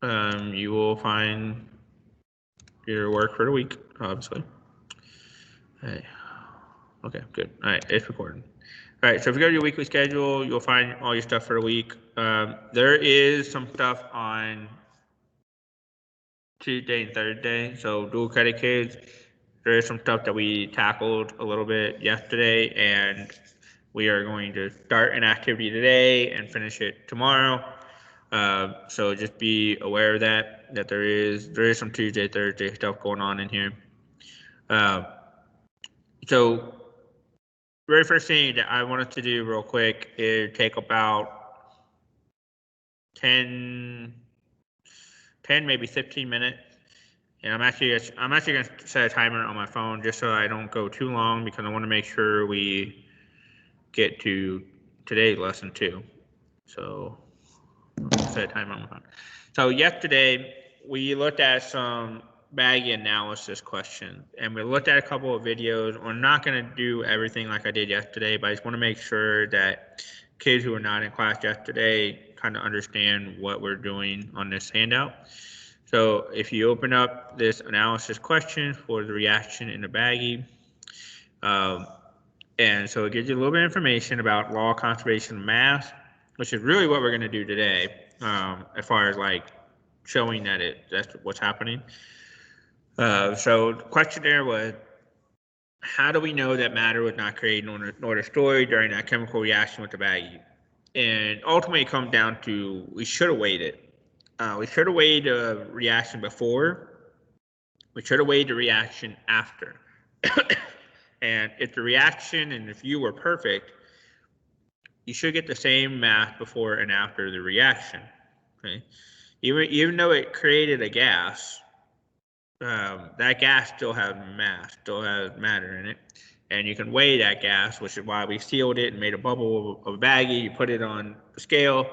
You will find your work for the week, obviously. Hey. Okay, good. All right, it's recording. All right, so if you go to your weekly schedule, you'll find all your stuff for the week. There is some stuff on Tuesday and Thursday. So dual credit kids, there is some stuff that we tackled a little bit yesterday, and we are going to start an activity today and finish it tomorrow. So just be aware of that there is some Tuesday, Thursday stuff going on in here. So very first thing that I wanted to do real quick is take about 10, maybe 15 minutes. And I'm actually going to set a timer on my phone just so I don't go too long, because I want to make sure we get to today's lesson too. So set a timer on my phone. So yesterday we looked at some Baggy analysis questions, and we looked at a couple of videos. We're not going to do everything like I did yesterday, but I just want to make sure that kids who are not in class yesterday kind of understand what we're doing on this handout. So if you open up this analysis question for the reaction in the Baggy, and so it gives you a little bit of information about law of conservation of mass, which is really what we're going to do today, as far as like showing that that's what's happening. So the question there was, how do we know that matter was not created nor destroyed during that chemical reaction with the Baggy? And ultimately it comes down to, we should have waited. We should have waited the reaction before. We should have waited the reaction after. And if the reaction and if you were perfect, you should get the same mass before and after the reaction. Okay? Even though it created a gas, that gas still has mass, still has matter in it. And you can weigh that gas, which is why we sealed it and made a bubble of a Baggy. You put it on the scale,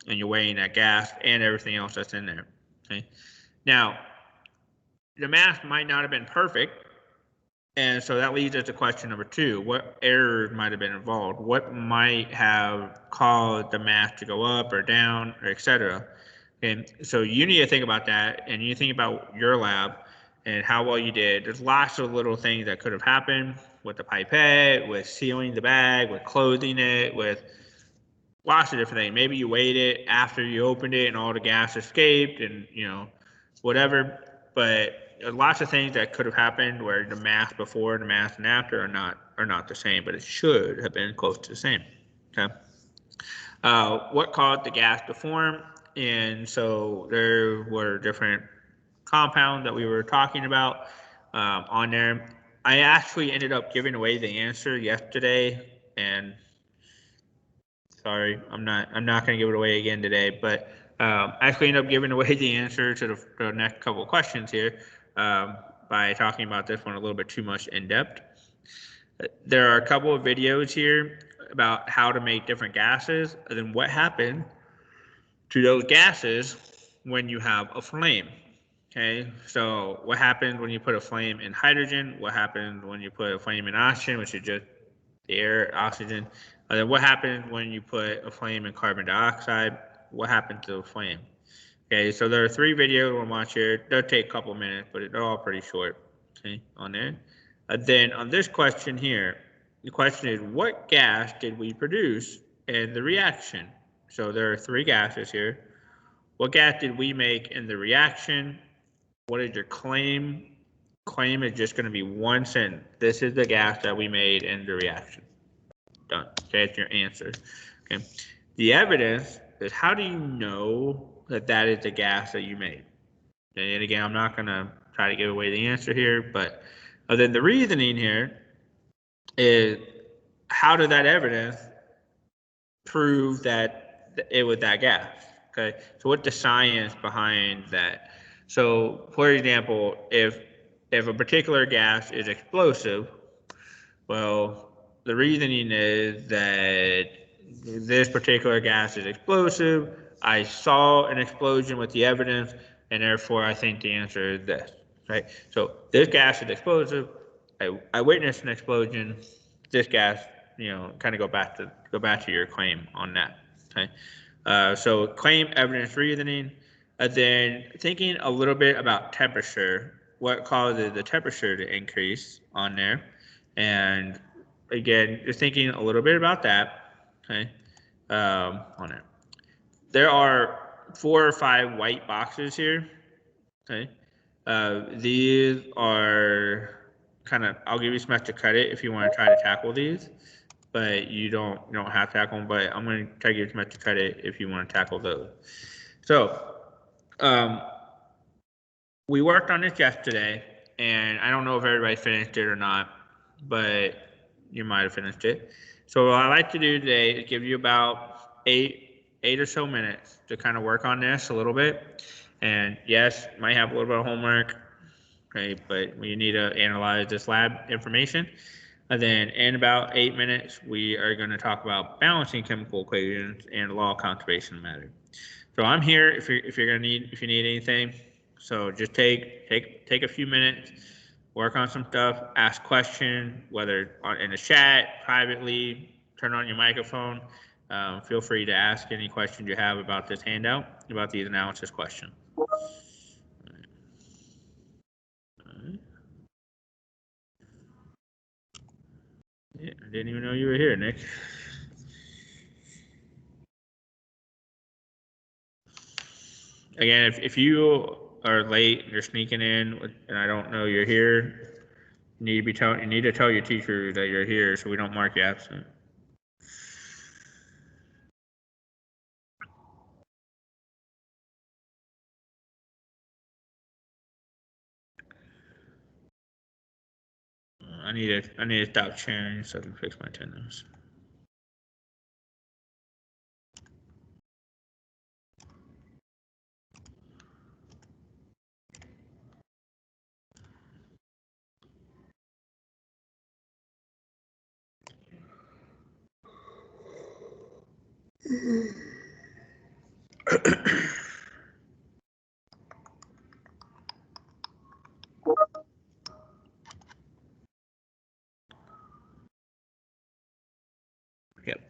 and you're weighing that gas and everything else that's in there. Okay? Now, the math might not have been perfect, and so that leads us to question number 2. What errors might have been involved? What might have caused the math to go up or down, or etc.? And so you need to think about that, and you think about your lab and how well you did. There's lots of little things that could have happened with the pipette, with sealing the bag, with closing it, with lots of different things. Maybe you weighed it after you opened it and all the gas escaped, and whatever. But lots of things that could have happened where the math before and the math and after are not the same, but it should have been close to the same. Okay. What caused the gas to form? And so there were different compounds that we were talking about on there. I actually ended up giving away the answer yesterday, and sorry, I'm not going to give it away again today, but I actually ended up giving away the answer to the next couple of questions here by talking about this one a little bit too much in depth. There are a couple of videos here about how to make different gases, and then what happened to those gases when you have a flame. Okay, so what happens when you put a flame in hydrogen? What happens when you put a flame in oxygen, which is just the air, oxygen? And then what happens when you put a flame in carbon dioxide? What happens to the flame? Okay, so there are 3 videos we'll watch here. They'll take a couple of minutes, but they're all pretty short. Okay, on there. Then on this question here, the question is, what gas did we produce in the reaction? So there are 3 gases here. What gas did we make in the reaction? What is your claim? Claim is just going to be one sentence. This is the gas that we made in the reaction. Done. Okay, that's your answer. Okay. The evidence is, how do you know that that is the gas that you made? And again, I'm not going to try to give away the answer here, but then the reasoning here is, how did that evidence prove that it was that gas? Okay, so what's the science behind that? So, for example, if a particular gas is explosive, well, the reasoning is that this particular gas is explosive. I saw an explosion with the evidence, and therefore I think the answer is this. Right? So this gas is explosive. I witnessed an explosion. This gas, kind of go back to your claim on that. Okay. So claim, evidence, reasoning. And then thinking a little bit about temperature, what causes the temperature to increase on there. And again, just thinking a little bit about that, okay, on it. There are 4 or 5 white boxes here, okay. These are kind of, I'll give you some extra credit if you want to try to tackle these, but you don't have to tackle them, but I'm going to try to give you some extra credit if you want to tackle those. So, we worked on this yesterday, and I don't know if everybody finished it or not, but you might have finished it. So what I like to do today is give you about eight or so minutes to kind of work on this a little bit. And yes, might have a little bit of homework, okay, but we need to analyze this lab information. And then in about 8 minutes, we are going to talk about balancing chemical equations and law of conservation of matter. So I'm here if you need anything. So just take a few minutes, work on some stuff, ask questions, whether in the chat, privately, turn on your microphone. Feel free to ask any questions you have about this handout, about these analysis questions. Yeah, I didn't even know you were here, Nick. Again, if you are late and you're sneaking in and I don't know you're here, you need to tell your teacher that you're here so we don't mark you absent. I need to stop sharing so I can fix my attendance. Yep.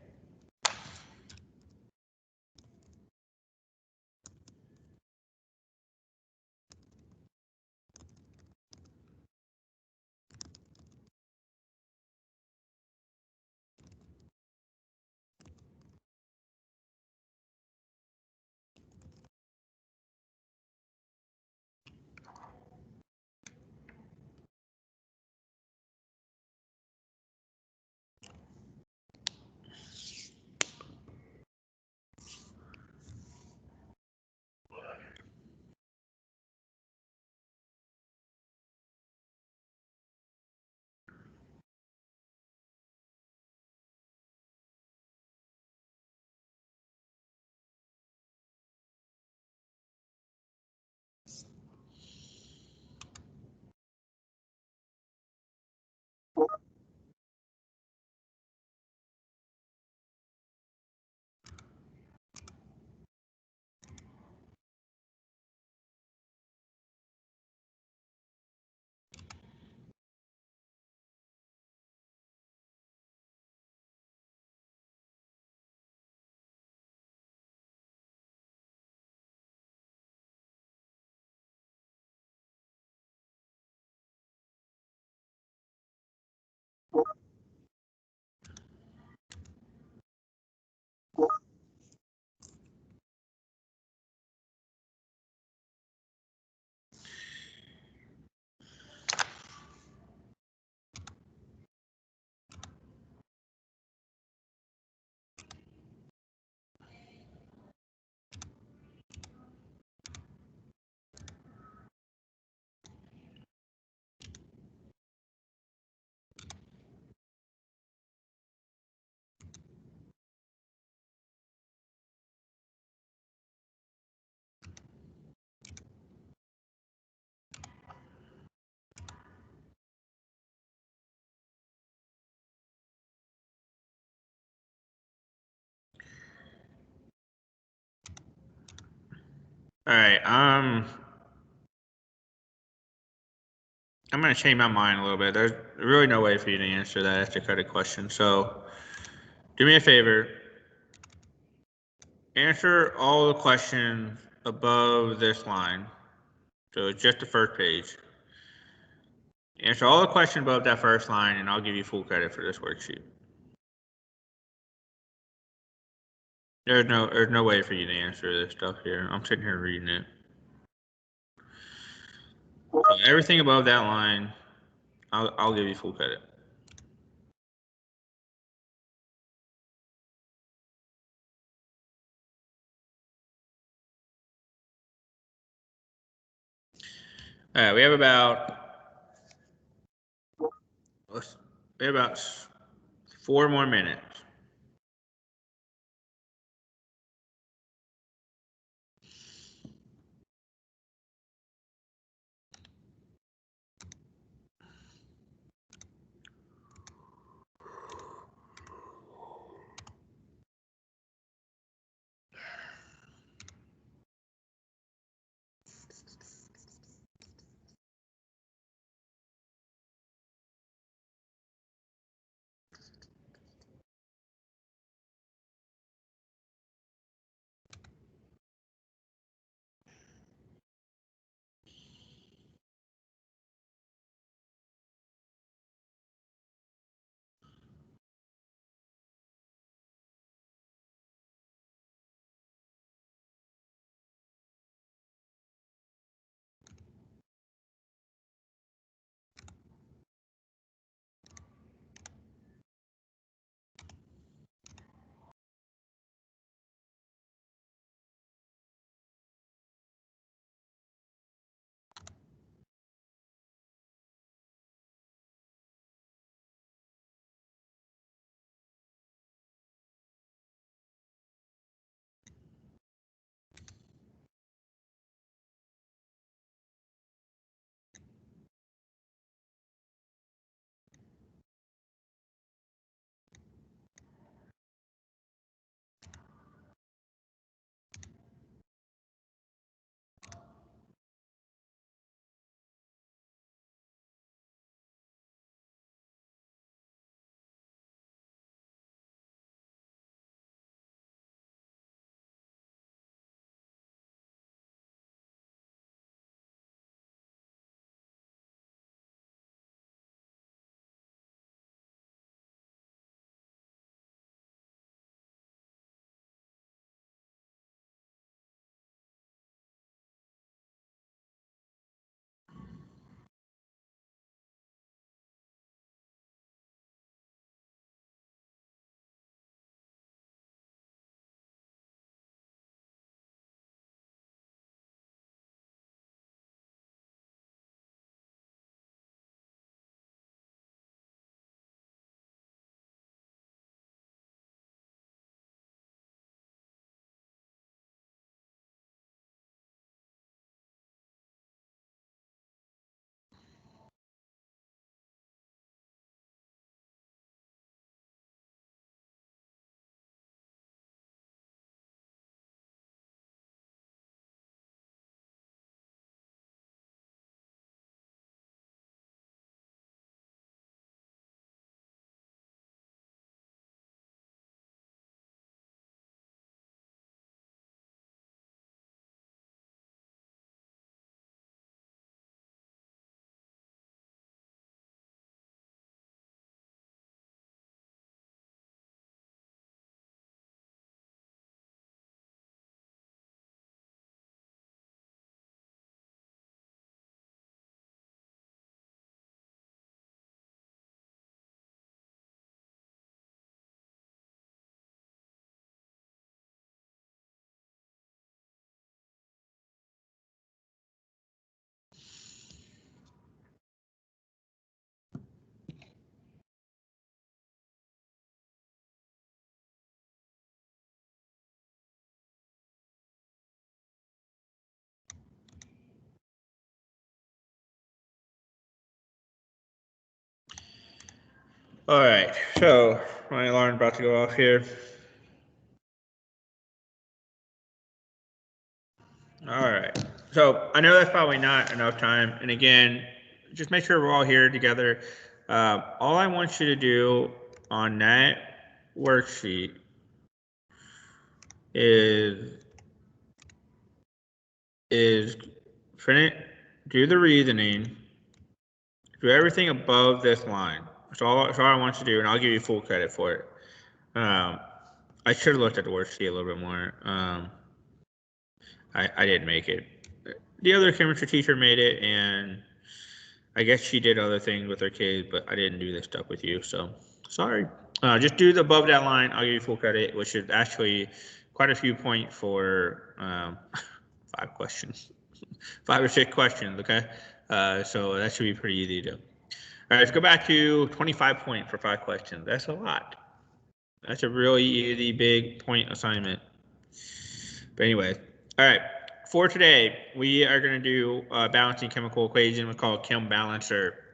All right. I'm going to change my mind a little bit. There's really no way for you to answer that extra credit question. So do me a favor. Answer all the questions above this line. So it's just the first page. Answer all the questions above that first line, and I'll give you full credit for this worksheet. There's no way for you to answer this stuff here. I'm sitting here reading it. So everything above that line, I'll give you full credit. All right, we have about 4 more minutes. All right, so my alarm's about to go off here. All right, so I know that's probably not enough time. And again, just make sure we're all here together. All I want you to do on that worksheet is is print it, do the reasoning, do everything above this line. That's all I want you to do, and I'll give you full credit for it. I should have looked at the worksheet a little bit more. I didn't make it. The other chemistry teacher made it, and I guess she did other things with her kids, but I didn't do this stuff with you, so sorry. Just do the above that line. I'll give you full credit, which is actually quite a few points for 5 questions, 5 or 6 questions. Okay, so that should be pretty easy to do. All right, let's go back to 25 points for 5 questions. That's a lot. That's a really easy, big point assignment. But anyway, all right. For today, we are going to do a balancing chemical equation we call Chem Balancer.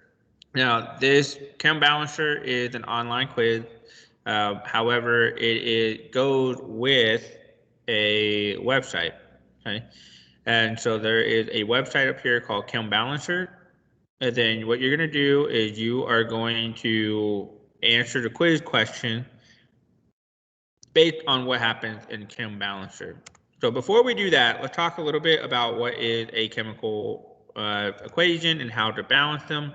Now, this Chem Balancer is an online quiz. However, it goes with a website. Okay, and so there is a website up here called Chem Balancer. And then what you're going to do is you are going to answer the quiz question based on what happens in Chem Balancer. So before we do that, let's talk a little bit about what is a chemical equation and how to balance them.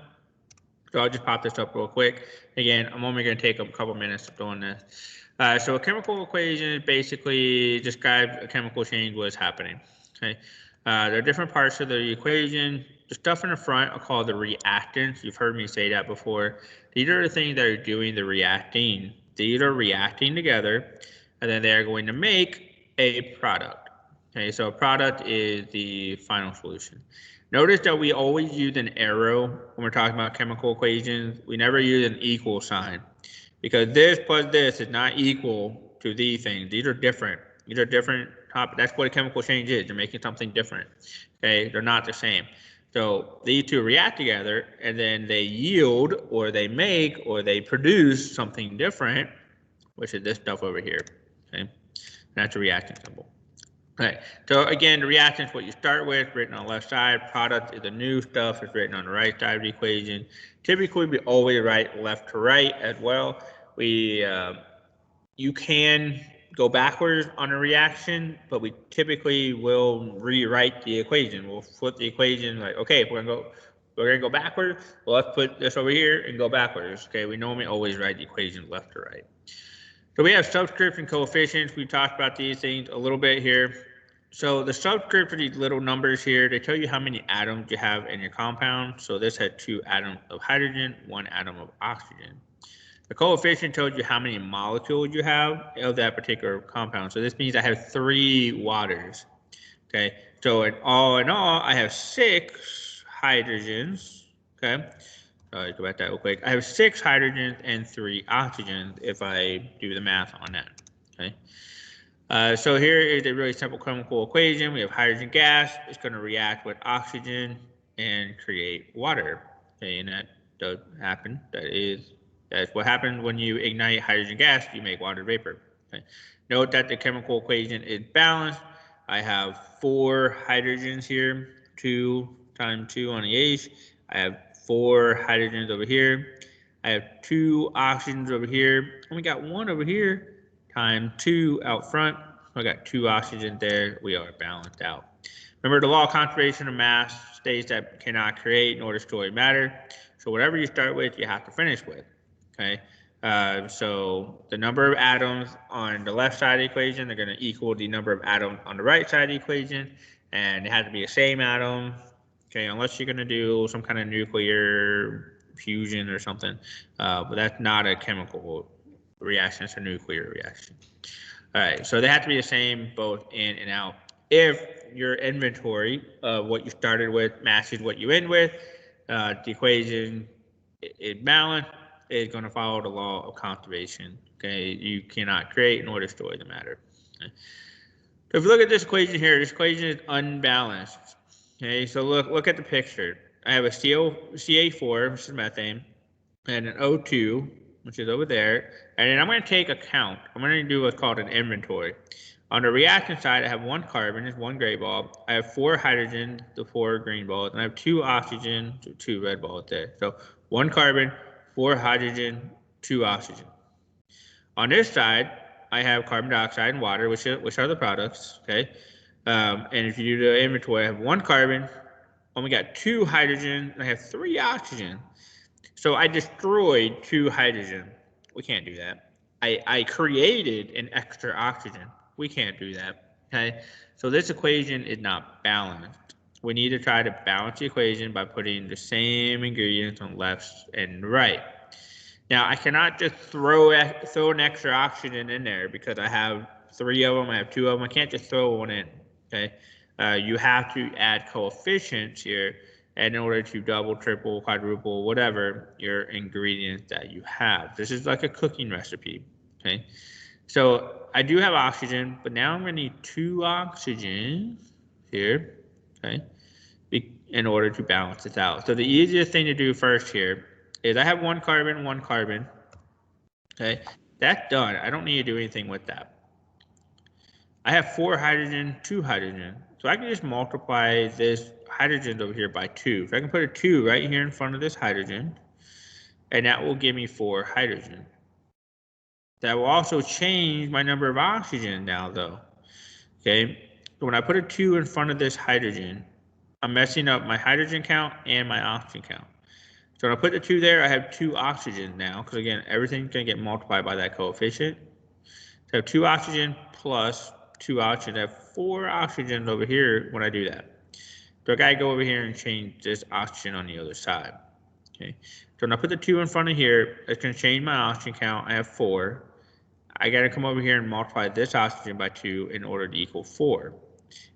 So I'll just pop this up real quick. Again, I'm only going to take a couple minutes of doing this. So a chemical equation basically describes a chemical change, what is happening. Okay. There are different parts of the equation. The stuff in the front are called the reactants. You've heard me say that before. These are the things that are doing the reacting. These are reacting together, and then they are going to make a product. Okay, so a product is the final solution. Notice that we always use an arrow when we're talking about chemical equations. We never use an equal sign, because this plus this is not equal to these things. These are different. These are different topics. That's what a chemical change is. You're making something different. Okay, they're not the same. So these two react together, and then they yield, or they make, or they produce something different, which is this stuff over here. Okay, that's a reaction symbol. Okay, so again, the reaction is what you start with, written on the left side. Product is the new stuff, it's written on the right side of the equation. Typically, we always write left to right as well. You can go backwards on a reaction, but we typically will rewrite the equation. We'll flip the equation like, okay, if we're gonna go backwards, well, let's put this over here and go backwards. Okay, we normally always write the equation left to right. So we have subscripts and coefficients. We talked about these things a little bit here. So the subscripts are these little numbers here. They tell you how many atoms you have in your compound. So this had 2 atoms of hydrogen, 1 atom of oxygen. The coefficient tells you how many molecules you have of that particular compound. So this means I have 3 waters. Okay, so in all, I have 6 hydrogens. Okay. Go back to that real quick. I have 6 hydrogens and 3 oxygens if I do the math on that. Okay. So here is a really simple chemical equation. We have hydrogen gas. It's going to react with oxygen and create water. Okay, and that does happen. That's what happens when you ignite hydrogen gas. You make water vapor. Okay. Note that the chemical equation is balanced. I have 4 hydrogens here, 2 times 2 on the H. I have 4 hydrogens over here. I have 2 oxygens over here. And we got 1 over here times 2 out front. I got 2 oxygens there. We are balanced out. Remember, the law of conservation of mass states that cannot create nor destroy matter. So whatever you start with, you have to finish with. Okay. So the number of atoms on the left side of the equation, they're going to equal the number of atoms on the right side of the equation. And it has to be the same atom. Okay, unless you're going to do some kind of nuclear fusion or something. But that's not a chemical reaction, it's a nuclear reaction. All right, so they have to be the same both in and out. If your inventory of what you started with matches what you end with, the equation is balanced, is going to follow the law of conservation. Okay, you cannot create nor destroy the matter. Okay. So if you look at this equation here, this equation is unbalanced. Okay, so look at the picture. I have a CA4, which is methane, and an O2, which is over there. And then I'm going to take a count. I'm going to do what's called an inventory. On the reactant side, I have 1 carbon, it's 1 gray ball. I have 4 hydrogen, the 4 green balls, and I have 2 oxygen, 2 red balls there. So 1 carbon, 4 hydrogen, 2 oxygen. On this side, I have carbon dioxide and water, which are the products. Okay. And if you do the inventory, I have 1 carbon, only got 2 hydrogen, and I have 3 oxygen. So I destroyed 2 hydrogen. We can't do that. I created an extra oxygen. We can't do that. Okay. So this equation is not balanced. We need to try to balance the equation by putting the same ingredients on left and right. Now I cannot just throw an extra oxygen in there because I have 3 of them. I have 2 of them. I can't just throw one in. Okay. You have to add coefficients here in order to double, triple, quadruple, whatever your ingredients that you have. This is like a cooking recipe. Okay. So I do have oxygen, but now I'm going to need 2 oxygen here. Okay. In order to balance this out. So the easiest thing to do first here is I have 1 carbon, 1 carbon. Okay. That's done. I don't need to do anything with that. I have 4 hydrogen, 2 hydrogen. So I can just multiply this hydrogen over here by 2. So I can put a 2 right here in front of this hydrogen, and that will give me 4 hydrogen. That will also change my number of oxygen now, though. Okay, so when I put a 2 in front of this hydrogen, I'm messing up my hydrogen count and my oxygen count. So when I put the 2 there, I have 2 oxygen now, because again, everything's going to get multiplied by that coefficient. So I have 2 oxygen plus 2 oxygen. I have 4 oxygens over here when I do that. So I gotta go over here and change this oxygen on the other side. Okay. So when I put the 2 in front of here, it's gonna change my oxygen count. I have 4. I gotta come over here and multiply this oxygen by 2 in order to equal 4.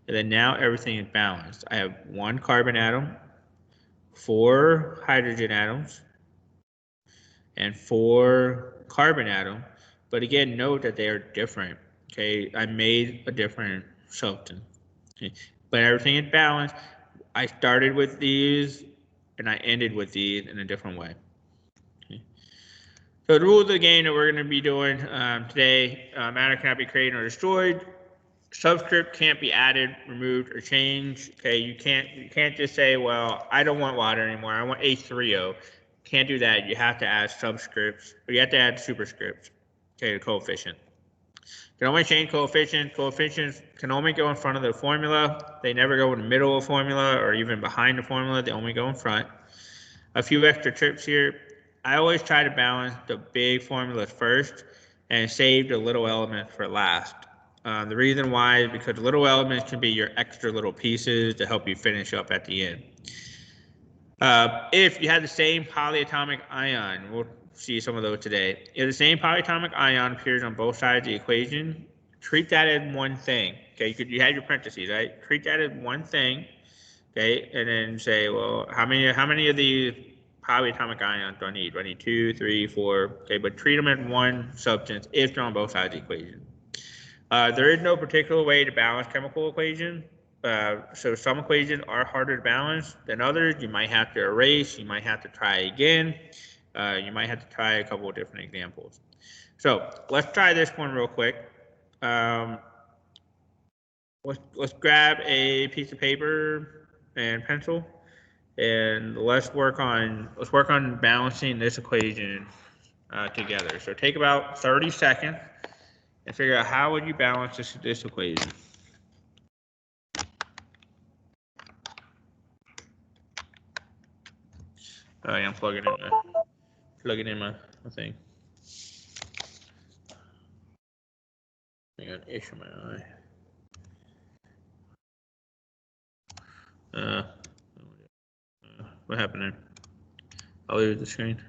And then now everything is balanced. I have 1 carbon atom, 4 hydrogen atoms, and 4 carbon atoms. But again, note that they are different. Okay, I made a different substance. Okay. But everything is balanced. I started with these and I ended with these in a different way. Okay. So the rules of the game that we're going to be doing today, matter cannot be created or destroyed. Subscript can't be added, removed, or changed. Okay, you can't just say, well, I don't want water anymore. I want H3O. Can't do that. You have to add subscripts, or you have to add superscripts. Okay, the coefficient. You can only change coefficients. Coefficients can only go in front of the formula. They never go in the middle of the formula or even behind the formula. They only go in front. A few extra tips here. I always try to balance the big formulas first and save the little elements for last. The reason why is because little elements can be your extra little pieces to help you finish up at the end. If you had the same polyatomic ion, we'll see some of those today. If the same polyatomic ion appears on both sides of the equation, treat that as one thing. Okay, you had your parentheses, right? Treat that as one thing. Okay, and then say, well, how many of these polyatomic ions do I need? Do I need 2, 3, 4? Okay, but treat them as one substance if they're on both sides of the equation. There is no particular way to balance chemical equations. So some equations are harder to balance than others. You might have to erase. You might have to try again. You might have to try a couple of different examples. So let's try this one real quick. Let's grab a piece of paper and pencil, and let's work on balancing this equation together. So take about 30 seconds and figure out how would you balance this equation. I'm plugging in my thing. I got an issue in my eye. What happened there? I'll leave the screen.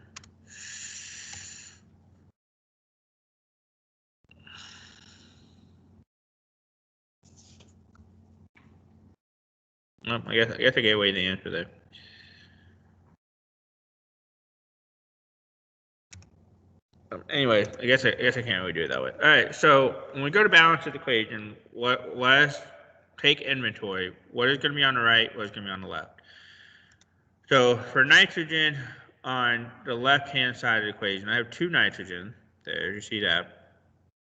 Oh, I guess I gave away the answer there. Anyway, I guess I can't really do it that way. All right, so when we go to balance this equation, let's take inventory. What is going to be on the right? What is going to be on the left? So for nitrogen on the left-hand side of the equation, I have 2 nitrogen. There, you see that.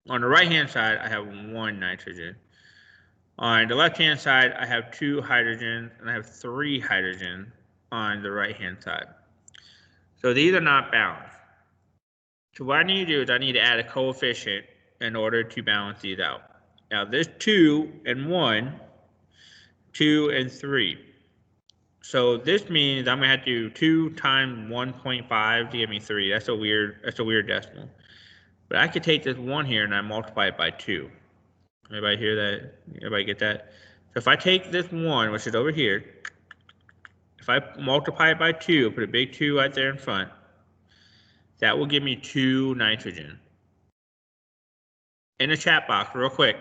On the right-hand side, I have 1 nitrogen. On the left-hand side, I have 2 hydrogen, and I have 3 hydrogen on the right-hand side. So these are not balanced. So what I need to do is I need to add a coefficient in order to balance these out. Now this 2 and 1 2, and 3. So this means I'm gonna have to do 2 times 1.5 to give me 3. That's a weird decimal. But I could take this 1 here and I multiply it by 2. Everybody hear that? Everybody get that? So if I take this 1, which is over here, if I multiply it by 2, put a big 2 right there in front, that will give me 2 nitrogen. In the chat box, real quick,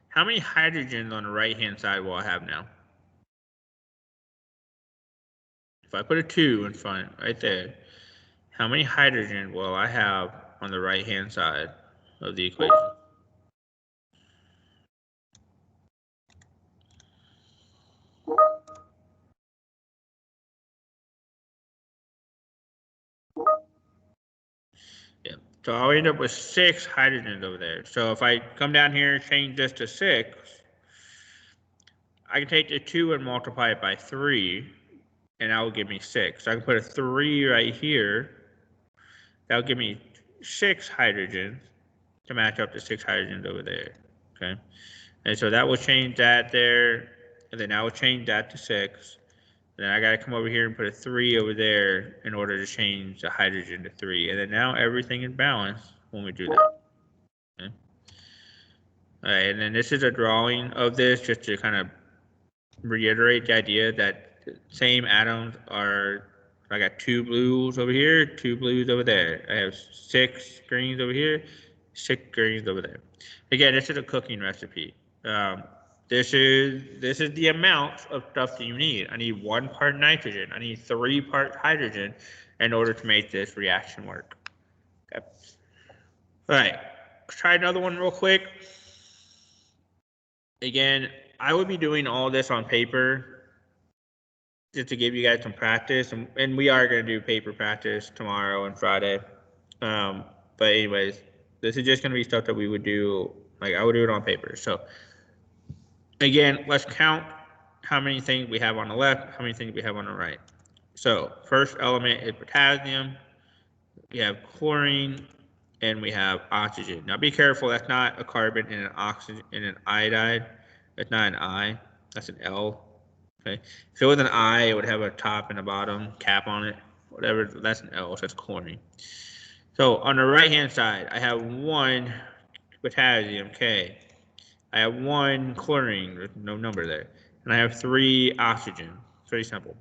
how many hydrogens on the right-hand side will I have now? If I put a 2 in front, right there, how many hydrogen will I have on the right-hand side of the equation? Yeah. So I'll end up with 6 hydrogens over there. So if I come down here and change this to 6, I can take the 2 and multiply it by 3, and that will give me 6. So I can put a 3 right here. That will give me 6 hydrogens to match up to 6 hydrogens over there. Okay. And so that will change that there, and then I will change that to 6. And then I got to come over here and put a 3 over there in order to change the hydrogen to 3. And then now everything is balanced when we do that. Okay. All right, and then this is a drawing of this just to kind of reiterate the idea that the same atoms are, I got 2 blues over here, 2 blues over there. I have 6 greens over here, 6 greens over there. Again, this is a cooking recipe. This is the amount of stuff that you need. I need 1 part nitrogen. I need 3 parts hydrogen in order to make this reaction work. Okay. All right, let's try another one real quick. Again, I would be doing all this on paper just to give you guys some practice, and we are going to do paper practice tomorrow and Friday. But anyways, this is just going to be stuff that we would do, like I would do it on paper. So again, let's count how many things we have on the left, how many things we have on the right. So first element is potassium, we have chlorine, and we have oxygen. Now be careful, that's not a carbon and an oxygen and an iodide. That's not an I, that's an L. Okay. If it was an I, it would have a top and a bottom cap on it. Whatever, that's an L, so that's chlorine. So on the right hand side, I have 1 potassium, K. I have 1 chlorine, there's no number there. And I have 3 oxygen. Pretty simple.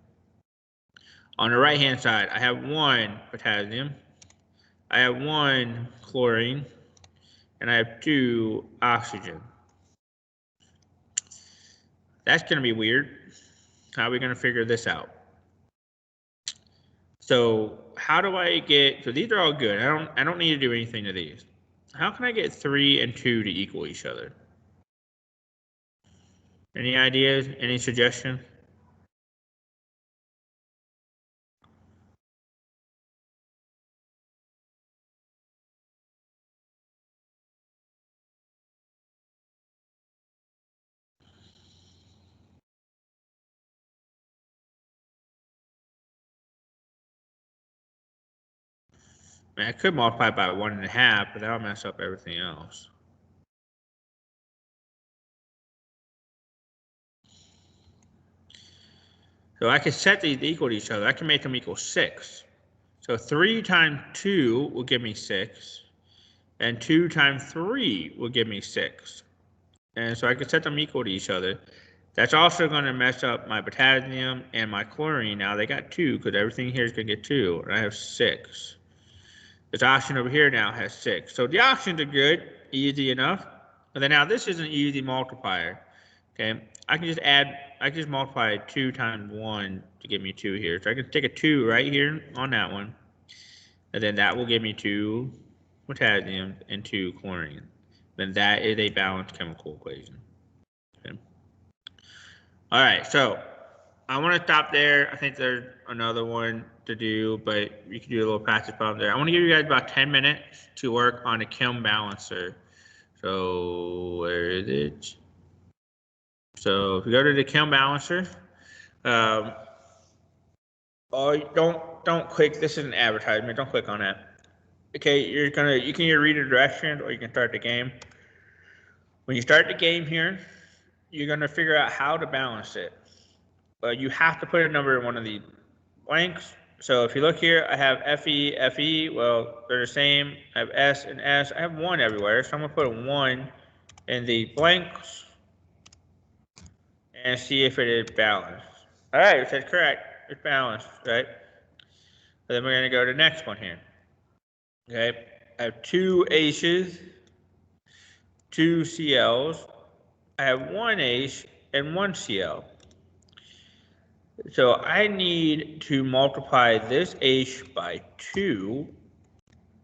On the right hand side, I have 1 potassium. I have 1 chlorine. And I have 2 oxygen. That's going to be weird. How are we going to figure this out? So how do I get, so these are all good. I don't need to do anything to these. How can I get 3 and 2 to equal each other? Any ideas? Any suggestions? I mean, I could multiply by 1.5, but that'll mess up everything else. So I can set these equal to each other. I can make them equal 6. So 3 times 2 will give me 6. And 2 times 3 will give me 6. And so I can set them equal to each other. That's also going to mess up my potassium and my chlorine. Now they got 2 because everything here is going to get 2. And I have 6. This oxygen over here now has 6. So the oxygens are good, easy enough. And then now this is an easy multiplier. Okay, I can just multiply 2 times 1 to give me 2 here. So I can take a 2 right here on that one. And then that will give me 2 potassium and 2 chlorine. Then that is a balanced chemical equation. Okay. All right, so I want to stop there. I think there's another one to do, but you can do a little practice problem there. I want to give you guys about 10 minutes to work on a chem balancer. So where is it? So if you go to the chem balancer, don't click. This is an advertisement. Don't click on that. Okay, you can either read the directions or you can start the game. When you start the game here, you're going to figure out how to balance it. But you have to put a number in one of the blanks. So if you look here, I have FE, FE. Well, they're the same. I have S and S. I have 1 everywhere. So I'm going to put a 1 in the blanks and see if it is balanced. All right, it says correct. It's balanced, right? So then we're going to go to the next one here. Okay, I have 2 H's, 2 CLs. I have 1 H and 1 CL. So I need to multiply this H by 2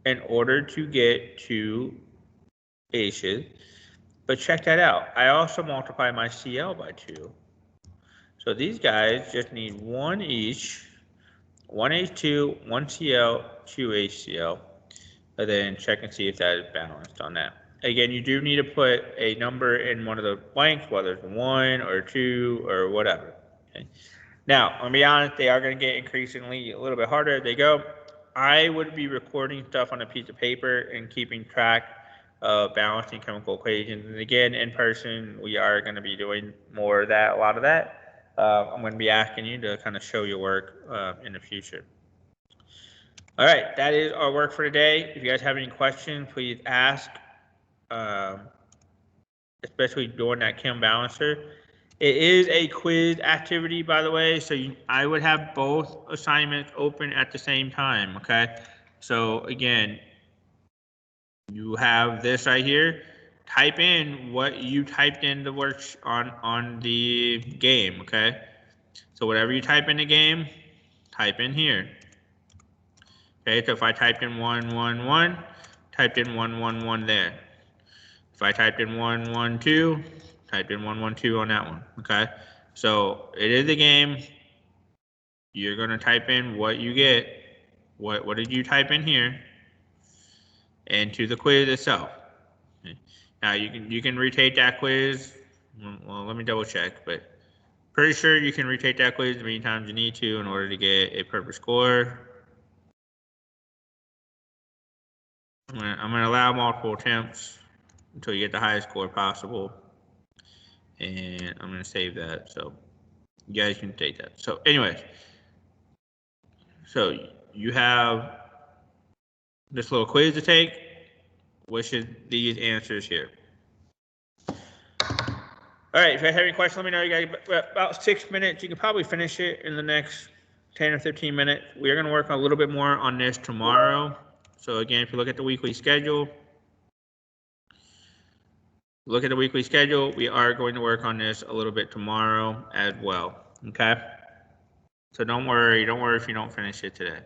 in order to get 2 H's. But check that out. I also multiply my CL by 2. So these guys just need 1 each, 1 H2, 1 CL, 2 HCl. And then check and see if that is balanced on that. Again, you do need to put a number in one of the blanks, whether it's 1 or 2 or whatever. Okay. Now, I'm going to be honest, they are going to get increasingly a little bit harder as they go. I would be recording stuff on a piece of paper and keeping track of balancing chemical equations. And again, in person, we are going to be doing more of that, a lot of that. I'm going to be asking you to kind of show your work in the future. All right, that is our work for today. If you guys have any questions, please ask, especially during that chem balancer. It is a quiz activity, by the way, so I would have both assignments open at the same time, okay? So again, you have this right here. Type in what you typed in the work on the game, okay? So whatever you type in the game, type in here. Okay, so if I typed in 1, 1, 1, typed in 1, 1, 1 there. If I typed in 1, 1, 2, typed in 1, 1, 2 on that one, okay? So it is a game. You're going to type in what you get. What did you type in here? Into the quiz itself. Okay. Now you can retake that quiz. Well, let me double check, but pretty sure you can retake that quiz as many times as you need to in order to get a perfect score. I'm gonna allow multiple attempts until you get the highest score possible. And I'm going to save that so you guys can take that. So anyways, so you have this little quiz to take, which is these answers here. All right, if you have any questions, let me know. You got about 6 minutes. You can probably finish it in the next 10 or 15 minutes. We are going to work a little bit more on this tomorrow. So again, if you look at the weekly schedule, we are going to work on this a little bit tomorrow as well, okay? So don't worry if you don't finish it today.